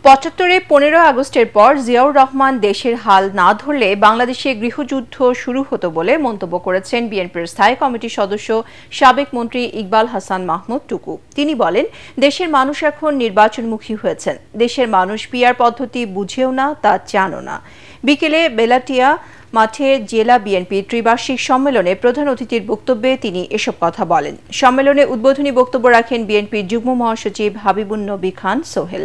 ৭৫-এ ১৫ আগস্টের পর জিয়াউর রহমান দেশের হাল না ধরলে বাংলাদেশে গৃহযুদ্ধ শুরু হতো বলে মন্তব্য করেছেন বিএনপির স্থায়ী কমিটির সদস্য সাবেক মন্ত্রী ইকবাল হাসান মাহমুদ টুকু। তিনি বলেন, দেশের মানুষ এখন নির্বাচনমুখী হয়েছেন, দেশের মানুষ পিআর পদ্ধতি বুঝেও না, তা জানো না। বিকেলে বেলাটিয়া মাঠে জেলা বিএনপির ত্রিবার্ষিক সম্মেলনে প্রধান অতিথির বক্তব্যে তিনি এসব কথা বলেন। সম্মেলনে উদ্বোধনী বক্তব্য রাখেন বিএনপির যুগ্ম মহাসচিব হাবিবুন নবী খান সোহেল।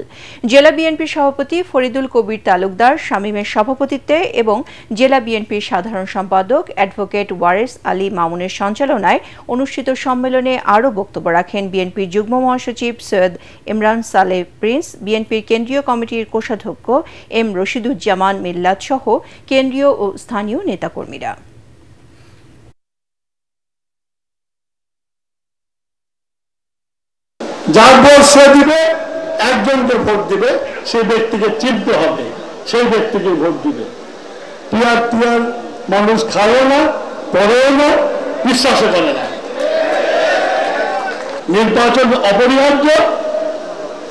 জেলা বিএনপির সভাপতি ফরিদুল কবির তালুকদার শামীমের সভাপতিত্বে এবং জেলা বিএনপির সাধারণ সম্পাদক অ্যাডভোকেট ওয়ারেস আলী মামুনের সঞ্চালনায় অনুষ্ঠিত সম্মেলনে আরও বক্তব্য রাখেন বিএনপির যুগ্ম মহাসচিব সৈয়দ ইমরান সালেহ প্রিন্স, বিএনপির কেন্দ্রীয় কমিটির কোষাধ্যক্ষ এম রশিদুজ্জামান মিল্লাত সহ কেন্দ্রীয় ও স্থানীয় নেতাকর্মীরা। যার ভোট সে দিবে, একজনকে ভোট দিবে, সেই ব্যক্তিকে চিনতে হবে, সেই ব্যক্তিকে ভোট দিবে। পিয়ার মানুষ খায়ও না, পড়েও না, বিশ্বাসও করে না। নির্বাচন অপরিহার্য।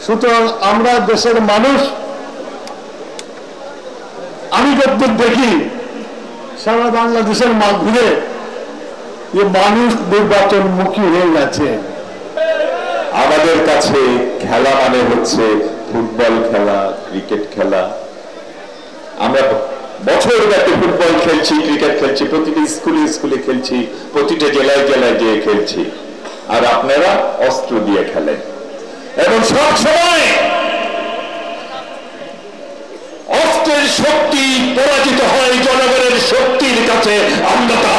সুতরাং আমরা দেশের মানুষ, আমি যতদূর দেখি সারা বাংলাদেশের ঘুরে যে মানুষ নির্বাচনমুখী হয়ে গেছে। আমাদের কাছে খেলা মানে হচ্ছে ফুটবল খেলা, ক্রিকেট খেলা। আমরা বছর ব্যাপী ফুটবল খেলছি, ক্রিকেট খেলছি, প্রতিটি স্কুলে স্কুলে খেলছি, প্রতিটা জেলায় জেলায় গিয়ে খেলছি। আর আপনারা অস্ত্র দিয়ে খেলেন এবং সব সময় অস্ত্রের শক্তি পরাজিত হয় জনগণের শক্তির কাছে। আমরা তা